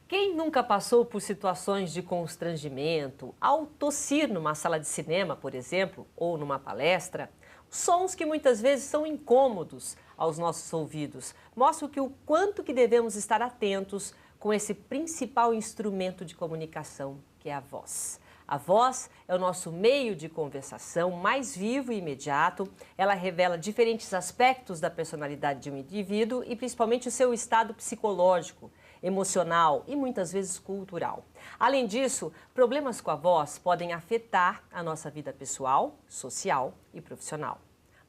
Quem nunca passou por situações de constrangimento ao tossir numa sala de cinema, por exemplo, ou numa palestra? Sons que muitas vezes são incômodos aos nossos ouvidos mostram o quanto que devemos estar atentos com esse principal instrumento de comunicação, que é a voz. A voz é o nosso meio de conversação mais vivo e imediato. Ela revela diferentes aspectos da personalidade de um indivíduo e principalmente o seu estado psicológico, emocional e muitas vezes cultural. Além disso, problemas com a voz podem afetar a nossa vida pessoal, social e profissional.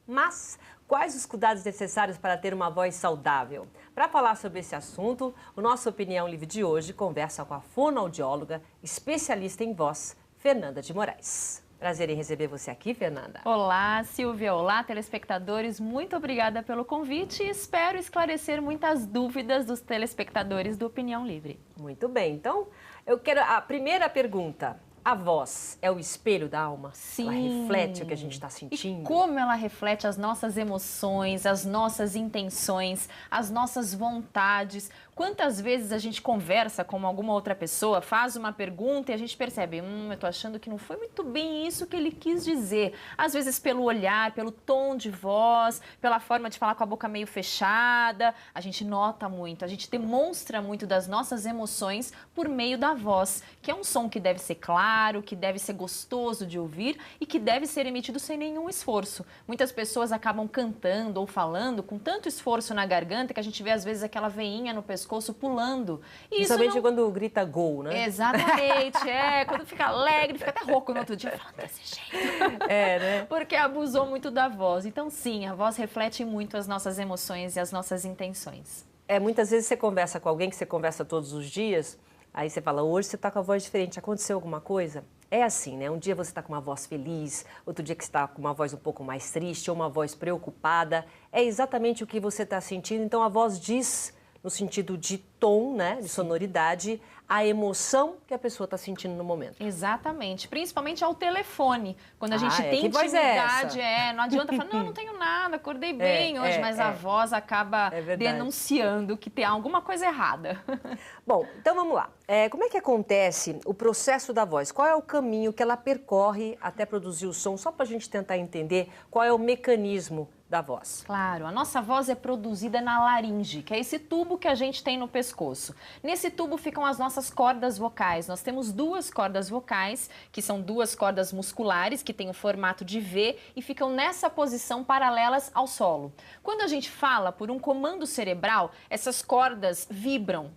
Mas quais os cuidados necessários para ter uma voz saudável? Para falar sobre esse assunto, o nosso Opinião Livre de hoje conversa com a fonoaudióloga, especialista em voz, Fernanda de Moraes. Prazer em receber você aqui, Fernanda. Olá, Silvia. Olá, telespectadores. Muito obrigada pelo convite e espero esclarecer muitas dúvidas dos telespectadores do Opinião Livre. Muito bem. Então, eu quero a primeira pergunta. A voz é o espelho da alma? Sim. Ela reflete o que a gente está sentindo? E como ela reflete as nossas emoções, as nossas intenções, as nossas vontades. Quantas vezes a gente conversa com alguma outra pessoa, faz uma pergunta e a gente percebe, eu tô achando que não foi muito bem isso que ele quis dizer. Às vezes pelo olhar, pelo tom de voz, pela forma de falar com a boca meio fechada, a gente nota muito, a gente demonstra muito das nossas emoções por meio da voz, que é um som que deve ser claro, que deve ser gostoso de ouvir e que deve ser emitido sem nenhum esforço. Muitas pessoas acabam cantando ou falando com tanto esforço na garganta que a gente vê às vezes aquela veinha no pescoço pulando. E principalmente não... quando grita gol, né? Exatamente, quando fica alegre, fica até rouco no outro dia, falando desse jeito. Né? Porque abusou muito da voz. Então sim, a voz reflete muito as nossas emoções e as nossas intenções. Muitas vezes você conversa com alguém que você conversa todos os dias, aí você fala, hoje você está com a voz diferente, aconteceu alguma coisa? É assim, né? Um dia você está com uma voz feliz, outro dia que você está com uma voz um pouco mais triste ou uma voz preocupada. É exatamente o que você está sentindo, então a voz diz, no sentido de tom, né, de sonoridade, a emoção que a pessoa está sentindo no momento. Exatamente, principalmente ao telefone, quando a gente tem que intimidade, voz é não adianta falar, não tenho nada, acordei bem hoje, mas a voz acaba denunciando que tem alguma coisa errada. Bom, então vamos lá. Como é que acontece o processo da voz? Qual é o caminho que ela percorre até produzir o som? Só para a gente tentar entender qual é o mecanismo da voz. Claro, a nossa voz é produzida na laringe, que é esse tubo que a gente tem no pescoço. Nesse tubo ficam as nossas cordas vocais. Nós temos duas cordas vocais, que são duas cordas musculares, que têm o formato de V e ficam nessa posição paralelas ao solo. Quando a gente fala por um comando cerebral, essas cordas vibram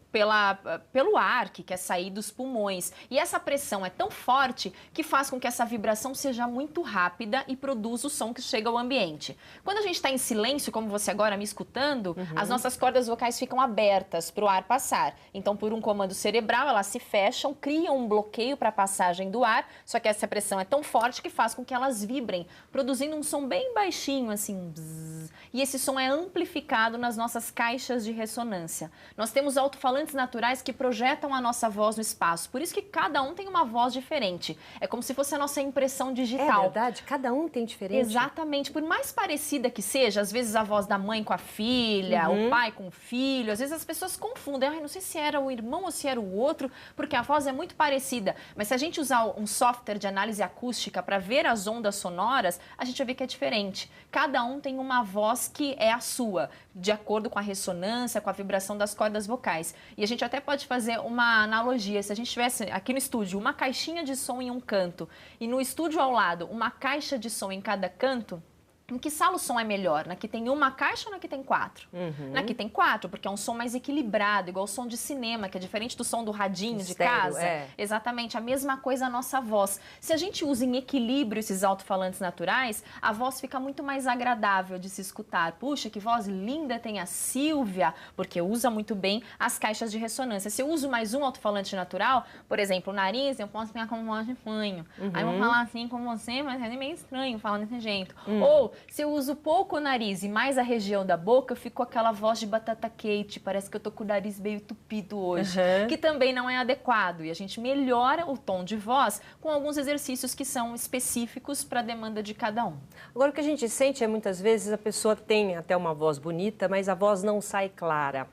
pelo ar que quer sair dos pulmões. E essa pressão é tão forte que faz com que essa vibração seja muito rápida e produza o som que chega ao ambiente. Quando a gente está em silêncio, como você agora me escutando, as nossas cordas vocais ficam abertas para o ar passar. Então, por um comando cerebral, elas se fecham, criam um bloqueio para a passagem do ar, só que essa pressão é tão forte que faz com que elas vibrem, produzindo um som bem baixinho, assim, bzz, e esse som é amplificado nas nossas caixas de ressonância. Nós temos alto-falantes naturais que projetam a nossa voz no espaço, por isso que cada um tem uma voz diferente. É como se fosse a nossa impressão digital. É verdade? Cada um tem diferente? Exatamente. Por mais parecida que seja, às vezes a voz da mãe com a filha, o pai com o filho, às vezes as pessoas confundem. Não sei se era o irmão ou se era o outro, porque a voz é muito parecida. Mas se a gente usar um software de análise acústica para ver as ondas sonoras, a gente vai ver que é diferente. Cada um tem uma voz que é a sua, de acordo com a ressonância, com a vibração das cordas vocais. E a gente até pode fazer uma analogia. Se a gente tivesse aqui no estúdio uma caixinha de som em um canto e no estúdio ao lado uma caixa de som em cada canto, em que sala o som é melhor? Na que tem uma caixa ou na que tem quatro? Na que tem quatro, porque é um som mais equilibrado, igual o som de cinema, que é diferente do som do radinho de casa. Exatamente, a mesma coisa a nossa voz. Se a gente usa em equilíbrio esses alto-falantes naturais, a voz fica muito mais agradável de se escutar. Puxa, que voz linda tem a Silvia, porque usa muito bem as caixas de ressonância. Se eu uso mais um alto-falante natural, por exemplo, o nariz, eu posso ficar como voz de fanho. Aí eu vou falar assim com você, mas é meio estranho falar desse jeito. Ou Se eu uso pouco o nariz e mais a região da boca, eu fico com aquela voz de batata quente, parece que eu tô com o nariz meio entupido hoje, que também não é adequado. E a gente melhora o tom de voz com alguns exercícios que são específicos para a demanda de cada um. Agora, o que a gente sente é, muitas vezes, a pessoa tem até uma voz bonita, mas a voz não sai clara.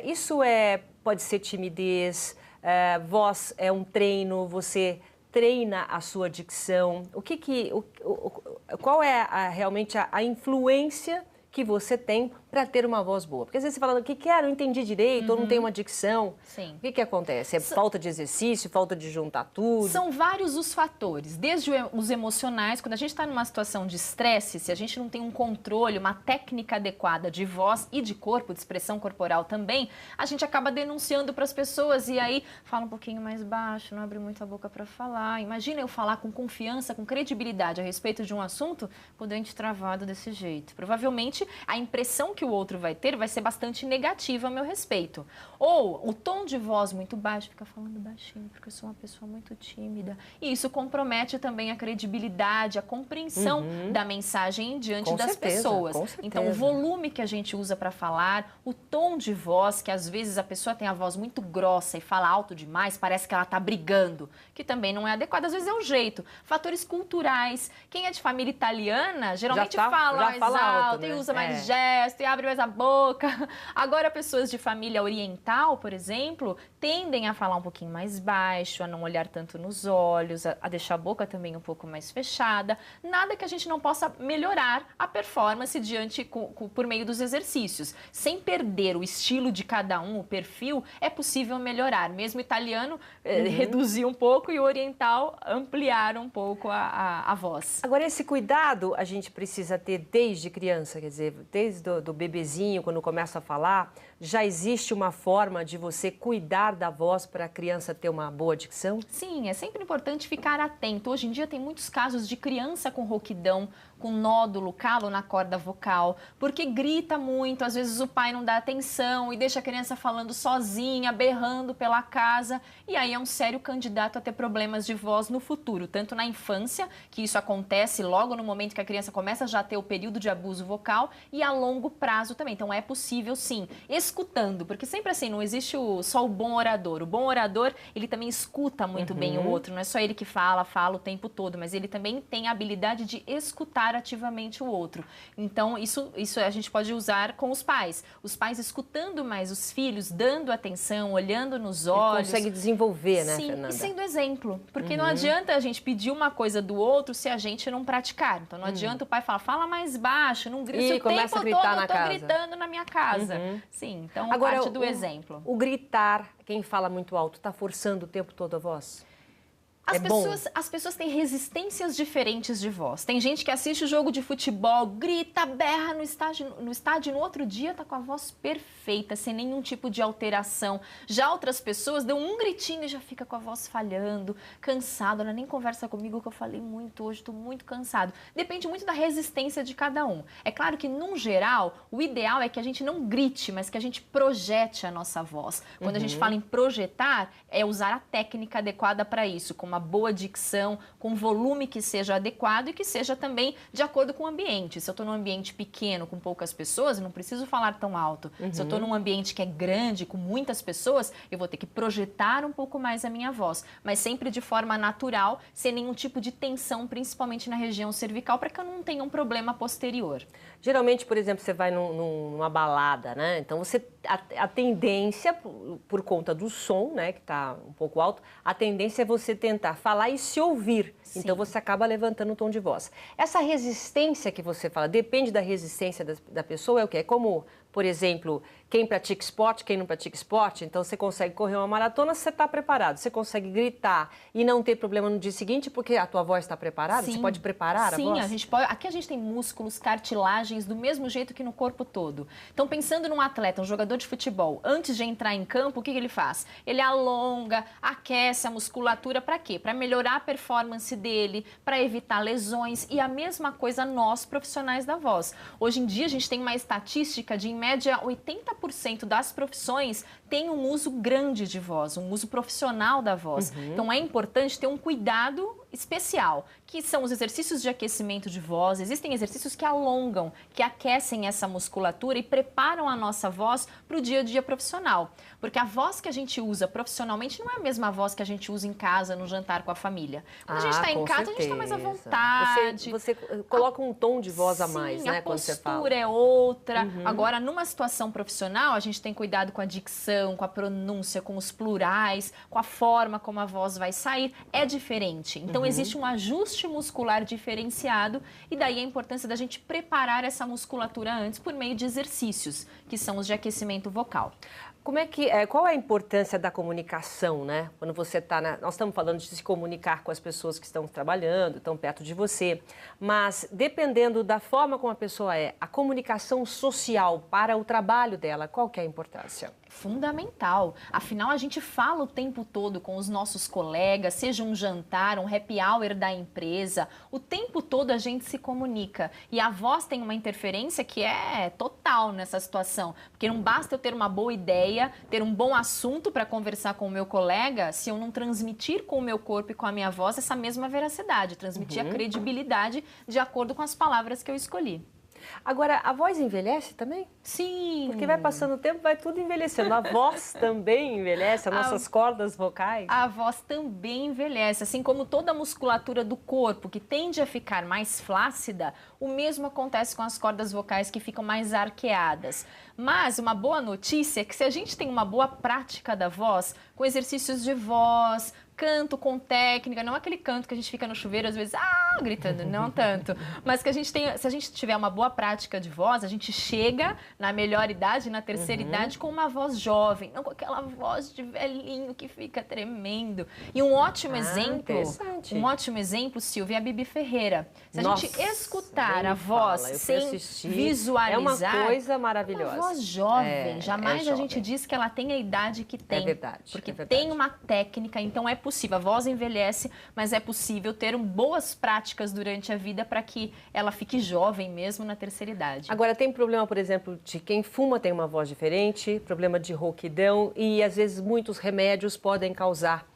Isso pode ser timidez, voz é um treino, você treina a sua dicção. Qual é realmente a influência que você tem para ter uma voz boa? Porque às vezes você fala, o que quero, não entendi direito, ou não tenho uma dicção. Sim. O que acontece? É falta de exercício, falta de juntar tudo? São vários os fatores, desde os emocionais, quando a gente está numa situação de estresse, se a gente não tem um controle, uma técnica adequada de voz e de corpo, de expressão corporal também, a gente acaba denunciando para as pessoas e aí fala um pouquinho mais baixo, não abre muito a boca para falar. Imagina eu falar com confiança, com credibilidade a respeito de um assunto com o dente travado desse jeito. Provavelmente a impressão que o outro vai ter vai ser bastante negativa a meu respeito. Ou o tom de voz muito baixo, fica falando baixinho porque eu sou uma pessoa muito tímida. E isso compromete também a credibilidade, a compreensão da mensagem diante das pessoas. Então, o volume que a gente usa para falar, o tom de voz, que às vezes a pessoa tem a voz muito grossa e fala alto demais, parece que ela está brigando, que também não é adequado. Às vezes é um jeito. Fatores culturais. Quem é de família italiana, geralmente fala mais alto, e usa mais gesto, e abre mais a boca. Agora, pessoas de família oriental, por exemplo, tendem a falar um pouquinho mais baixo, a não olhar tanto nos olhos, a deixar a boca também um pouco mais fechada. Nada que a gente não possa melhorar a performance por meio dos exercícios. Sem perder o estilo de cada um, o perfil, é possível melhorar. Mesmo o italiano reduzir um pouco e o oriental ampliar um pouco a voz. Agora, esse cuidado a gente precisa ter desde criança, quer dizer, desde do bebezinho, quando começa a falar, já existe uma forma de você cuidar da voz para a criança ter uma boa dicção? Sim, é sempre importante ficar atento. Hoje em dia tem muitos casos de criança com rouquidão, com nódulo, calo na corda vocal, porque grita muito, às vezes o pai não dá atenção e deixa a criança falando sozinha, berrando pela casa, e aí é um sério candidato a ter problemas de voz no futuro, tanto na infância, que isso acontece logo no momento que a criança começa já a ter o período de abuso vocal, e a longo prazo também. Então é possível sim, escutando, porque sempre assim, não existe só o bom orador. O bom orador, ele também escuta muito bem o outro, não é só ele que fala o tempo todo, mas ele também tem a habilidade de escutar ativamente o outro. Então, isso a gente pode usar com os pais. Os pais escutando mais os filhos, dando atenção, olhando nos olhos. Ele consegue desenvolver, né, Sim, Fernanda? e sendo exemplo. Porque não adianta a gente pedir uma coisa do outro se a gente não praticar. Então, não adianta o pai falar, fala mais baixo, não grita. Se o começa tempo a gritar todo na eu tô casa. Gritando na minha casa. Sim, então Agora, parte do exemplo. O gritar, quem fala muito alto, está forçando o tempo todo a voz? As pessoas têm resistências diferentes de voz. Tem gente que assiste o jogo de futebol, grita, berra no estádio, no outro dia tá com a voz perfeita, sem nenhum tipo de alteração. Já outras pessoas dão um gritinho e já fica com a voz falhando, cansado. Ela nem conversa comigo que eu falei muito hoje, tô muito cansado. Depende muito da resistência de cada um. É claro que, num geral, o ideal é que a gente não grite, mas que a gente projete a nossa voz. Quando a gente fala em projetar, é usar a técnica adequada para isso, com uma boa dicção, com volume que seja adequado e que seja também de acordo com o ambiente. Se eu estou num ambiente pequeno, com poucas pessoas, eu não preciso falar tão alto. Se eu estou num ambiente que é grande, com muitas pessoas, eu vou ter que projetar um pouco mais a minha voz, mas sempre de forma natural, sem nenhum tipo de tensão, principalmente na região cervical, para que eu não tenha um problema posterior. Geralmente, por exemplo, você vai numa balada, né? Então, a tendência, por conta do som, né, que está um pouco alto, a tendência é você tentar falar e se ouvir. Sim. Então, você acaba levantando o tom de voz. Essa resistência que você fala, depende da resistência da pessoa, é o quê? É como, por exemplo, quem pratica esporte, quem não pratica esporte, então você consegue correr uma maratona, você está preparado. Você consegue gritar e não ter problema no dia seguinte porque a tua voz está preparada? Sim. Você pode preparar a voz? Sim, a gente pode. Aqui a gente tem músculos, cartilagens do mesmo jeito que no corpo todo. Então, pensando num atleta, um jogador de futebol, antes de entrar em campo, o que ele faz? Ele alonga, aquece a musculatura para quê? Para melhorar a performance dele, para evitar lesões, e a mesma coisa nós, profissionais da voz. Hoje em dia a gente tem uma estatística de, em média, 80% das profissões tem um uso grande de voz, um uso profissional da voz. Então é importante ter um cuidado especial, que são os exercícios de aquecimento de voz. Existem exercícios que alongam, que aquecem essa musculatura e preparam a nossa voz para o dia a dia profissional. Porque a voz que a gente usa profissionalmente não é a mesma voz que a gente usa em casa, no jantar com a família. Quando a gente está em casa, a gente está mais à vontade. Você coloca um tom de voz a mais, né? A postura é outra. Agora, numa situação profissional, a gente tem cuidado com a dicção, com a pronúncia, com os plurais, com a forma como a voz vai sair. É diferente. Então, existe um ajuste muscular diferenciado e daí a importância da gente preparar essa musculatura antes por meio de exercícios, que são os de aquecimento vocal. Qual é a importância da comunicação, né? Quando você está nós estamos falando de se comunicar com as pessoas que estão trabalhando, estão perto de você, mas dependendo da forma como a pessoa é, a comunicação social para o trabalho dela, qual que é a importância? Fundamental. Afinal, a gente fala o tempo todo com os nossos colegas, seja um jantar, um happy hour da empresa, o tempo todo a gente se comunica. E a voz tem uma interferência que é total nessa situação, porque não basta eu ter uma boa ideia, ter um bom assunto para conversar com o meu colega, se eu não transmitir com o meu corpo e com a minha voz essa mesma veracidade, transmitir a credibilidade de acordo com as palavras que eu escolhi. Agora, a voz envelhece também? Sim. Porque vai passando o tempo, vai tudo envelhecendo. A voz também envelhece, as nossas cordas vocais? A voz também envelhece, assim como toda a musculatura do corpo, que tende a ficar mais flácida, o mesmo acontece com as cordas vocais que ficam mais arqueadas. Mas uma boa notícia é que se a gente tem uma boa prática da voz, com exercícios de voz, canto com técnica, não aquele canto que a gente fica no chuveiro às vezes, gritando, não tanto. Mas que a gente tem, se a gente tiver uma boa prática de voz, a gente chega na melhor idade, na terceira idade, com uma voz jovem, não com aquela voz de velhinho que fica tremendo. E um ótimo exemplo, Silvia, é a Bibi Ferreira. Se a gente escutar a voz sem visualizar, é uma coisa maravilhosa. Uma voz jovem, jamais a gente diz que ela tem a idade que tem. É verdade. Porque tem uma técnica, então é possível. A voz envelhece, mas é possível ter boas práticas durante a vida para que ela fique jovem mesmo na terceira idade. Agora, tem problema, por exemplo, de quem fuma tem uma voz diferente, problema de rouquidão e, às vezes, muitos remédios podem causar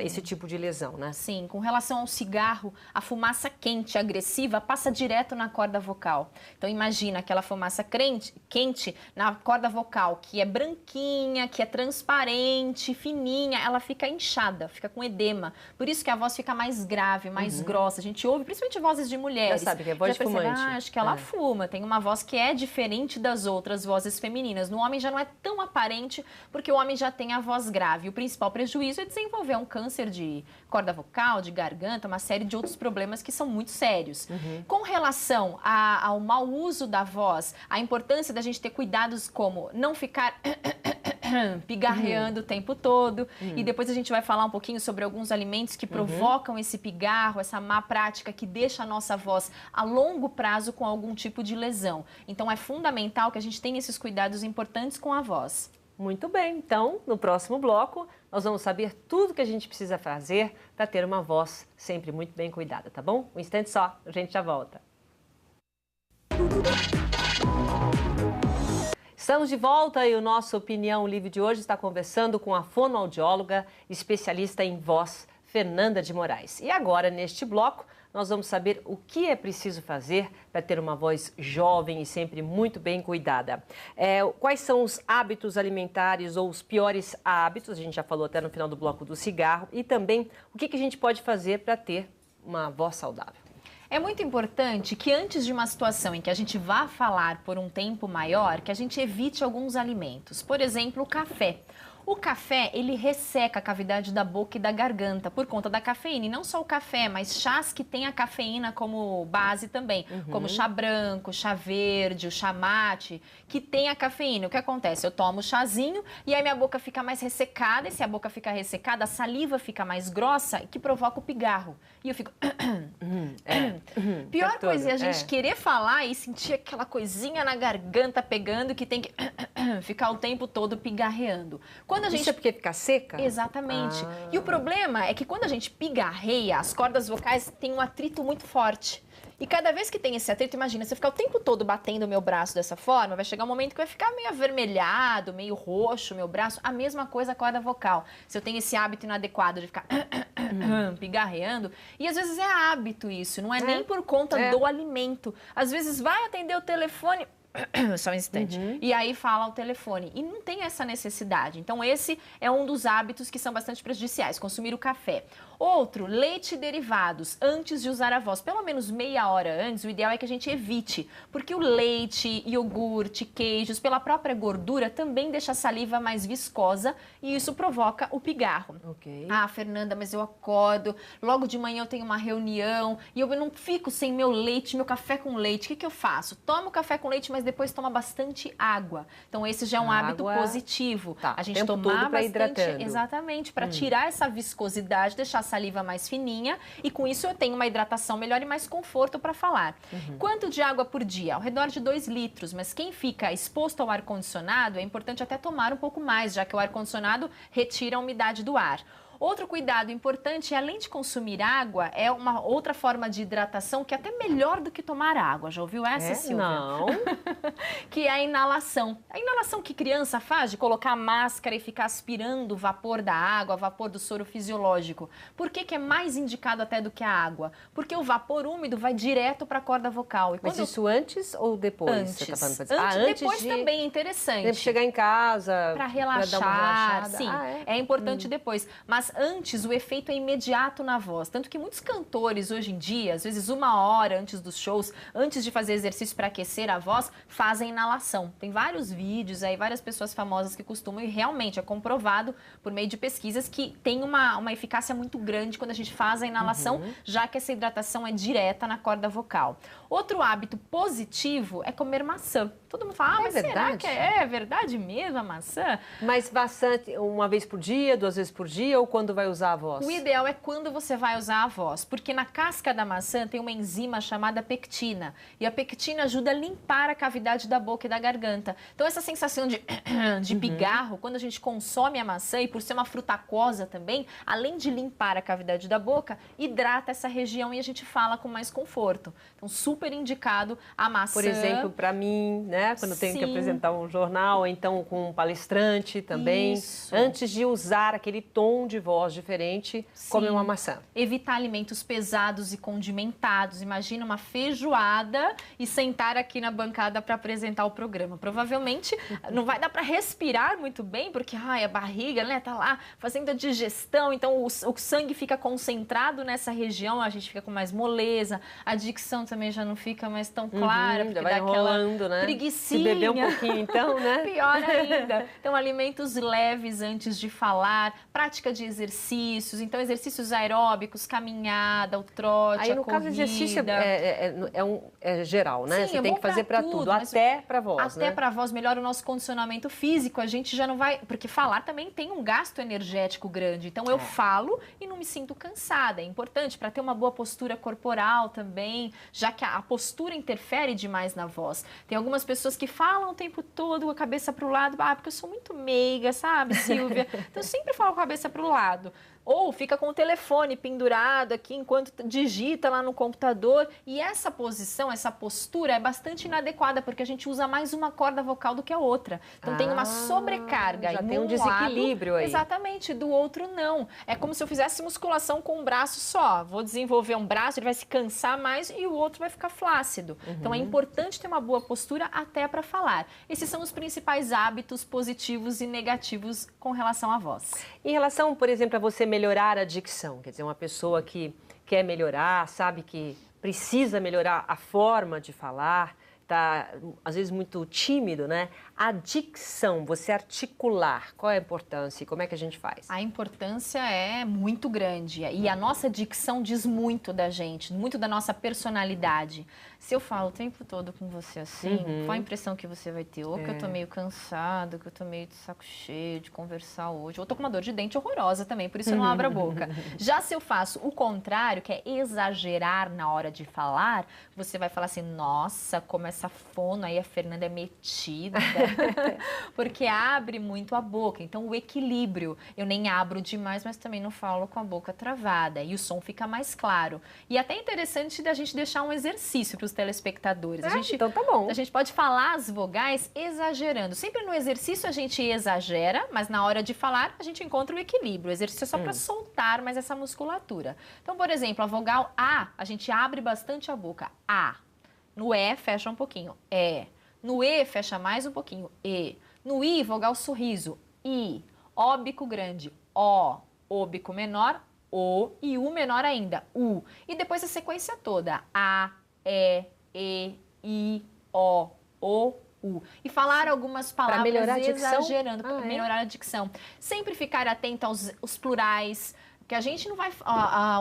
esse tipo de lesão, né? Sim, com relação ao cigarro, a fumaça quente, agressiva, passa direto na corda vocal. Então imagina aquela fumaça quente na corda vocal, que é branquinha, que é transparente, fininha, ela fica inchada, fica com edema. Por isso que a voz fica mais grave, mais grossa. A gente ouve, principalmente vozes de mulheres. Já sabe que é voz de fumante. Acho que ela fuma, tem uma voz que é diferente das outras vozes femininas. No homem já não é tão aparente, porque o homem já tem a voz grave. O principal prejuízo é desenvolver um câncer de corda vocal, de garganta, uma série de outros problemas que são muito sérios. Com relação ao mau uso da voz, a importância da gente ter cuidados como não ficar pigarreando o tempo todo. E depois a gente vai falar um pouquinho sobre alguns alimentos que provocam esse pigarro, essa má prática que deixa a nossa voz a longo prazo com algum tipo de lesão. Então é fundamental que a gente tenha esses cuidados importantes com a voz. Muito bem, então no próximo bloco nós vamos saber tudo que a gente precisa fazer para ter uma voz sempre muito bem cuidada, tá bom? Um instante só, a gente já volta. Estamos de volta e o nosso Opinião Livre de hoje está conversando com a fonoaudióloga, especialista em voz, Fernanda de Moraes. E agora, neste bloco, nós vamos saber o que é preciso fazer para ter uma voz jovem e sempre muito bem cuidada. Quais são os hábitos alimentares ou os piores hábitos, a gente já falou até no final do bloco do cigarro, e também o que a gente pode fazer para ter uma voz saudável. É muito importante que antes de uma situação em que a gente vá falar por um tempo maior, que a gente evite alguns alimentos. Por exemplo, o café. O café, ele resseca a cavidade da boca e da garganta por conta da cafeína. E não só o café, mas chás que tem a cafeína como base também. Como chá branco, chá verde, o chá mate, que tem a cafeína. O que acontece? Eu tomo o chazinho e aí minha boca fica mais ressecada. E se a boca fica ressecada, a saliva fica mais grossa, que provoca o pigarro. E eu fico... Pior coisa é a gente querer falar e sentir aquela coisinha na garganta pegando que tem que ficar o tempo todo pigarreando. Isso é porque fica seca? Exatamente. E o problema é que quando a gente pigarreia, as cordas vocais têm um atrito muito forte. E cada vez que tem esse atrito, imagina, você ficar o tempo todo batendo o meu braço dessa forma, vai chegar um momento que vai ficar meio avermelhado, meio roxo o meu braço. A mesma coisa a corda vocal. Se eu tenho esse hábito inadequado de ficar pigarreando, e às vezes é hábito isso, não é nem por conta do alimento. Às vezes vai atender o telefone... Só um instante. E aí fala o telefone. E não tem essa necessidade. Então, esse é um dos hábitos que são bastante prejudiciais, consumir o café. Outro, leite e derivados, antes de usar a voz. Pelo menos meia hora antes, o ideal é que a gente evite. Porque o leite, iogurte, queijos, pela própria gordura, também deixa a saliva mais viscosa e isso provoca o pigarro. Ah, Fernanda, mas eu acordo, logo de manhã eu tenho uma reunião e eu não fico sem meu leite, meu café com leite. O que eu faço? Tomo café com leite, mas depois toma bastante água. Então, esse já é um hábito positivo. A gente tomar bastante, hidratando. Exatamente, para tirar essa viscosidade, deixar a saliva mais fininha e com isso eu tenho uma hidratação melhor e mais conforto para falar. Quanto de água por dia? Ao redor de 2 litros, mas quem fica exposto ao ar-condicionado é importante até tomar um pouco mais, já que o ar-condicionado retira a umidade do ar. Outro cuidado importante, além de consumir água, é uma outra forma de hidratação que é até melhor do que tomar água. Já ouviu essa, Silvia? Não. Que é a inalação. A inalação que criança faz de colocar a máscara e ficar aspirando o vapor da água, o vapor do soro fisiológico. Por que é mais indicado até do que a água? Porque o vapor úmido vai direto para a corda vocal. E mas isso antes ou depois? Antes. Você tá falando antes depois também é interessante. Deve chegar em casa. Para relaxar. Pra dar uma relaxada. Sim, é importante depois. Mas antes, o efeito é imediato na voz. Tanto que muitos cantores hoje em dia, às vezes 1 hora antes dos shows, antes de fazer exercício para aquecer a voz, fazem inalação. Tem vários vídeos aí, várias pessoas famosas que costumam, e realmente é comprovado por meio de pesquisas que tem uma eficácia muito grande quando a gente faz a inalação, já que essa hidratação é direta na corda vocal. Outro hábito positivo é comer maçã. Todo mundo fala, mas será que é verdade mesmo a maçã? Mas bastante, uma vez por dia, 2 vezes por dia, ou quando vai usar a voz? O ideal é quando você vai usar a voz, porque na casca da maçã tem uma enzima chamada pectina, e a pectina ajuda a limpar a cavidade da boca e da garganta. Então essa sensação de pigarro, quando a gente consome a maçã, e por ser uma fruta aquosa também, além de limpar a cavidade da boca, hidrata essa região e a gente fala com mais conforto. Então super indicado a maçã. Por exemplo, para mim, né? Quando eu tenho que apresentar um jornal, ou então com um palestrante também. Isso. Antes de usar aquele tom de voz diferente, comer uma maçã. Evitar alimentos pesados e condimentados. Imagina uma feijoada e sentar aqui na bancada para apresentar o programa. Provavelmente não vai dar para respirar muito bem, porque a barriga, né, tá lá fazendo a digestão, então o sangue fica concentrado nessa região, a gente fica com mais moleza, a dicção também já não fica mais tão clara, porque vai dá aquela né? preguicinha. Se beber um pouquinho, então, né? Pior ainda. Então, alimentos leves antes de falar, prática de exercícios, então exercícios aeróbicos, caminhada, o trote, aí, no corrida. caso, exercício é geral, né? Sim, você tem que fazer para tudo, até para voz, até para voz, melhora o nosso condicionamento físico, a gente já não vai... Porque falar também tem um gasto energético grande, então eu falo e não me sinto cansada. É importante para ter uma boa postura corporal também, já que a postura interfere demais na voz. Tem algumas pessoas que falam o tempo todo com a cabeça para o lado, porque eu sou muito meiga, sabe, Silvia? Então eu sempre falo com a cabeça para o lado. Ou fica com o telefone pendurado aqui enquanto digita lá no computador. E essa posição, essa postura é bastante inadequada, porque a gente usa mais uma corda vocal do que a outra. Então tem uma sobrecarga. Já tem um desequilíbrio aí. Exatamente, do outro não. É como se eu fizesse musculação com um braço só. Vou desenvolver um braço, ele vai se cansar mais e o outro vai ficar flácido. Então é importante ter uma boa postura até para falar. Esses são os principais hábitos positivos e negativos com relação à voz. Em relação, por exemplo, a você melhorar a dicção, quer dizer, uma pessoa que quer melhorar, sabe que precisa melhorar a forma de falar, está às vezes muito tímido, né? A dicção, você articular, qual é a importância e como é que a gente faz? A importância é muito grande e a nossa dicção diz muito da gente, muito da nossa personalidade. Se eu falo o tempo todo com você assim, qual a impressão que você vai ter? Ou que eu tô meio cansado, que eu tô meio de saco cheio de conversar hoje, ou tô com uma dor de dente horrorosa também, por isso eu não abro a boca. Já se eu faço o contrário, que é exagerar na hora de falar, você vai falar assim, nossa, como essa fono aí, a Fernanda é metida, porque abre muito a boca. Então, o equilíbrio, eu nem abro demais, mas também não falo com a boca travada, e o som fica mais claro. E até interessante da gente deixar um exercício para os telespectadores. Então tá bom. A gente pode falar as vogais exagerando. Sempre no exercício a gente exagera, mas na hora de falar a gente encontra o equilíbrio. O exercício é só para soltar mais essa musculatura. Então, por exemplo, a vogal A, a gente abre bastante a boca. A. No E, fecha um pouquinho. E. No E, fecha mais um pouquinho. E. No I, vogal sorriso. I. O bico grande. O. O bico menor. O. E U menor ainda. U. E depois a sequência toda. A, E, I, O, U. E falar algumas palavras exagerando, para melhorar a dicção. Sempre ficar atento aos plurais, que a gente não vai,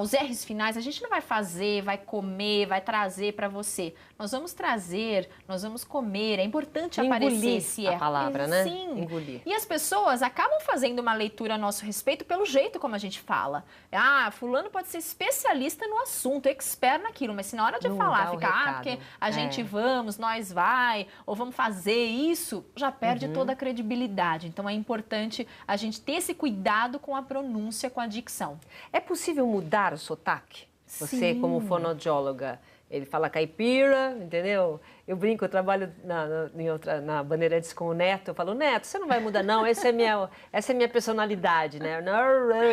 os R's finais, a gente não vai fazer, vai comer, vai trazer para você. Nós vamos trazer, nós vamos comer. É importante aparecer esse R. A palavra, né? Sim. Engolir. E as pessoas acabam fazendo uma leitura a nosso respeito pelo jeito como a gente fala. Ah, fulano pode ser especialista no assunto, expert naquilo, mas se na hora de falar ficar, porque a gente vamos, nós vai, ou vamos fazer isso, já perde toda a credibilidade. Então é importante a gente ter esse cuidado com a pronúncia, com a dicção. É possível mudar o sotaque? Você, Sim. como fonoaudióloga, ele fala caipira, entendeu? Eu brinco, eu trabalho na Bandeirantes com o Neto, eu falo, Neto, você não vai mudar não, essa é minha personalidade, né?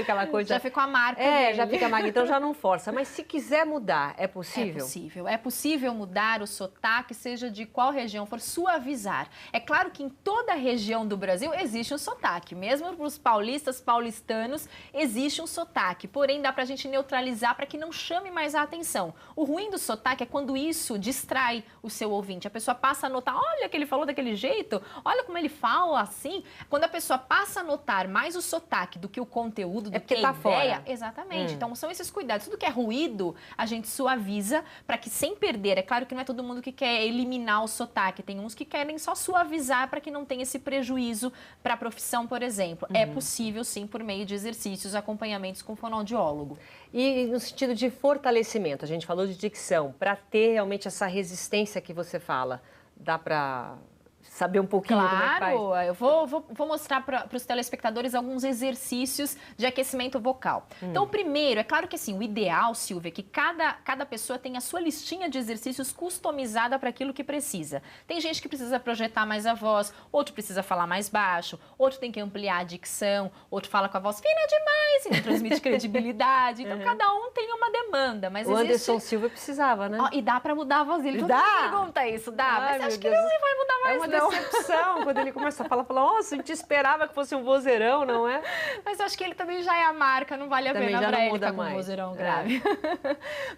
Aquela coisa... Já ficou a marca dele. Já fica a marca, então já não força. Mas se quiser mudar, é possível? É possível. É possível mudar o sotaque, seja de qual região for, suavizar. É claro que em toda região do Brasil existe um sotaque. Mesmo para os paulistas, paulistanos, existe um sotaque. Porém, dá para a gente neutralizar para que não chame mais a atenção. O ruim do sotaque é quando isso distrai o seu ouvinte. A pessoa passa a notar, olha que ele falou daquele jeito, olha como ele fala assim. Quando a pessoa passa a notar mais o sotaque do que o conteúdo, do que a ideia. Fora. Exatamente. Então, são esses cuidados. Tudo que é ruído, a gente suaviza para que, sem perder, é claro que não é todo mundo que quer eliminar o sotaque. Tem uns que querem só suavizar para que não tenha esse prejuízo para a profissão, por exemplo. É possível, sim, por meio de exercícios, acompanhamentos com fonoaudiólogo. E no sentido de fortalecimento, a gente falou de dicção, para ter realmente essa resistência que você fala, dá para saber um pouquinho como é que faz? Claro, eu vou mostrar para os telespectadores alguns exercícios de aquecimento vocal. Então, o primeiro, é claro que assim, o ideal, Silvia, é que cada pessoa tenha a sua listinha de exercícios customizada para aquilo que precisa. Tem gente que precisa projetar mais a voz, outro precisa falar mais baixo, outro tem que ampliar a dicção, outro fala com a voz fina demais e não transmite credibilidade. Então, cada um tem uma demanda. Mas o Anderson Silva precisava, né? E dá para mudar a voz dele. Todo mundo pergunta isso, dá? Mas você acha que ele não vai mudar mais, não? Decepção, quando ele começa a falar, nossa, a gente esperava que fosse um vozeirão, não é? Mas eu acho que ele também já é a marca, não vale a pena para ele ficar com um vozeirão grave.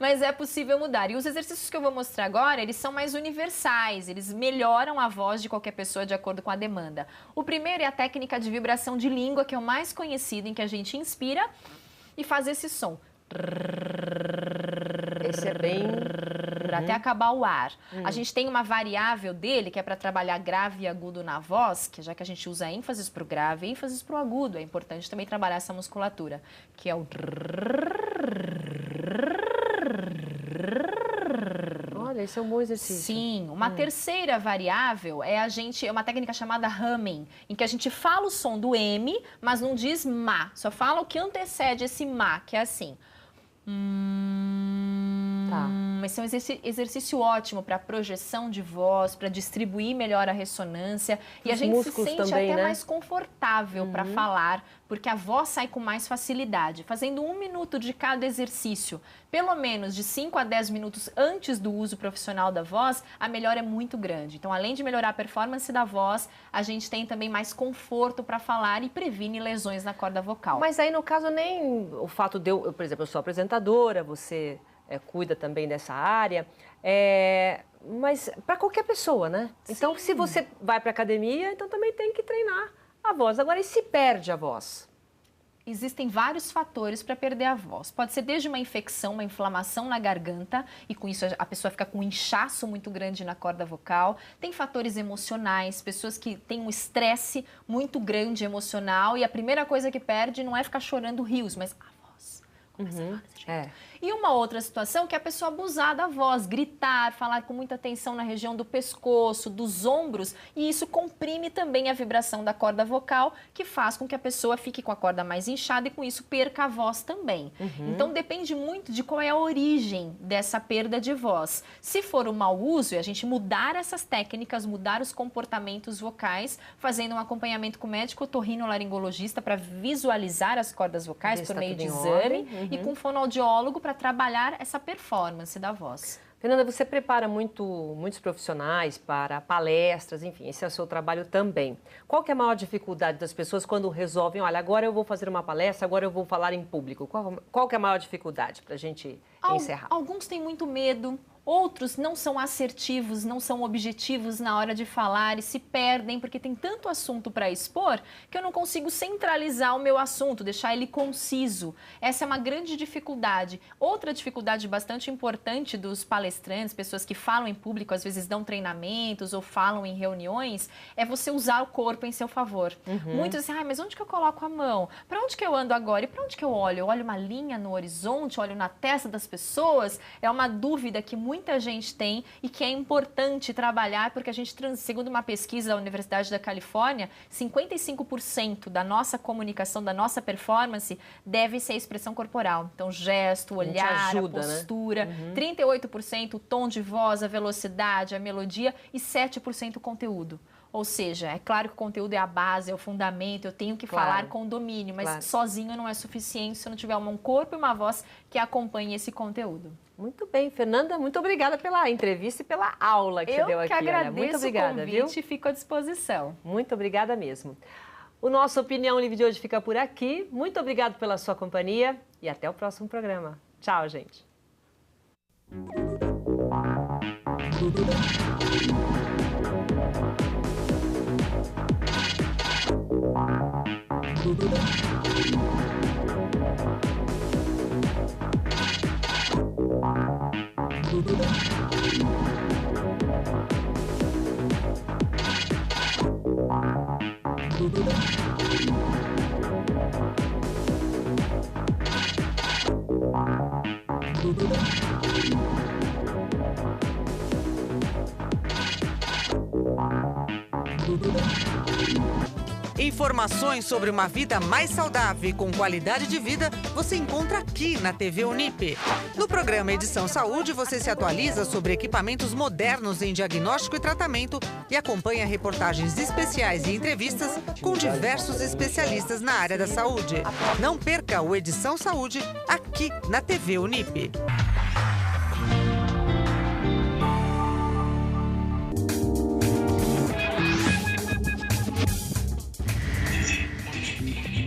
Mas é possível mudar. E os exercícios que eu vou mostrar agora, eles são mais universais, eles melhoram a voz de qualquer pessoa de acordo com a demanda. O primeiro é a técnica de vibração de língua, que é o mais conhecido, em que a gente inspira e faz esse som. Esse é bem... até acabar o ar. A gente tem uma variável dele, que é para trabalhar grave e agudo na voz, que já que a gente usa ênfases para o grave e ênfases para o agudo, é importante também trabalhar essa musculatura, que é o... Olha, esse é um bom exercício. Sim, uma terceira variável é uma técnica chamada humming, em que a gente fala o som do M, mas não diz ma, só fala o que antecede esse ma, que é assim. Esse é um exercício ótimo para projeção de voz, para distribuir melhor a ressonância. E a gente se sente também, até mais confortável para falar, porque a voz sai com mais facilidade. Fazendo 1 minuto de cada exercício, pelo menos de 5 a 10 minutos antes do uso profissional da voz, a melhora é muito grande. Então, além de melhorar a performance da voz, a gente tem também mais conforto para falar e previne lesões na corda vocal. Mas aí, no caso, nem o fato de eu, por exemplo, eu sou apresentadora, você... cuida também dessa área, mas para qualquer pessoa, né? Sim. Então, se você vai para a academia, então também tem que treinar a voz. Agora, e se perde a voz? Existem vários fatores para perder a voz. Pode ser desde uma infecção, uma inflamação na garganta, e com isso a pessoa fica com um inchaço muito grande na corda vocal. Tem fatores emocionais, pessoas que têm um estresse muito grande emocional, e a primeira coisa que perde não é ficar chorando rios, mas a voz. Começa a falar desse jeito. E uma outra situação que é a pessoa abusar da voz, gritar, falar com muita tensão na região do pescoço, dos ombros, e isso comprime também a vibração da corda vocal, que faz com que a pessoa fique com a corda mais inchada e com isso perca a voz também. Então depende muito de qual é a origem dessa perda de voz. Se for o mau uso, e a gente mudar essas técnicas, mudar os comportamentos vocais, fazendo um acompanhamento com o médico otorrinolaringologista para visualizar as cordas vocais por meio de exame e com fonoaudiólogo para trabalhar essa performance da voz. Fernanda, você prepara muitos profissionais para palestras, enfim, esse é o seu trabalho também. Qual que é a maior dificuldade das pessoas quando resolvem, olha, agora eu vou fazer uma palestra, agora eu vou falar em público? Qual que é a maior dificuldade para a gente encerrar? Alguns têm muito medo. Outros não são assertivos, não são objetivos na hora de falar e se perdem porque tem tanto assunto para expor que eu não consigo centralizar o meu assunto, deixar ele conciso. Essa é uma grande dificuldade. Outra dificuldade bastante importante dos palestrantes, pessoas que falam em público, às vezes dão treinamentos ou falam em reuniões, é você usar o corpo em seu favor. Muitos dizem, mas onde que eu coloco a mão? Para onde que eu ando agora? E para onde que eu olho? Eu olho uma linha no horizonte, olho na testa das pessoas? É uma dúvida que muita gente tem e que é importante trabalhar, porque a gente, segundo uma pesquisa da Universidade da Califórnia, 55% da nossa comunicação, da nossa performance, deve ser a expressão corporal. Então, gesto, o olhar, ajuda, a postura, né? 38% o tom de voz, a velocidade, a melodia e 7% o conteúdo. Ou seja, é claro que o conteúdo é a base, é o fundamento, eu tenho que falar com domínio, mas sozinho não é suficiente se eu não tiver um corpo e uma voz que acompanhe esse conteúdo. Muito bem, Fernanda, muito obrigada pela entrevista e pela aula que você deu aqui. Eu que agradeço muito obrigada, o convite e fico à disposição. Muito obrigada mesmo. O nosso Opinião Livre de hoje fica por aqui. Muito obrigado pela sua companhia e até o próximo programa. Tchau, gente. Informações sobre uma vida mais saudável e com qualidade de vida você encontra aqui na TV Unip. No programa Edição Saúde, você se atualiza sobre equipamentos modernos em diagnóstico e tratamento e acompanha reportagens especiais e entrevistas com diversos especialistas na área da saúde. Não perca o Edição Saúde aqui na TV Unip.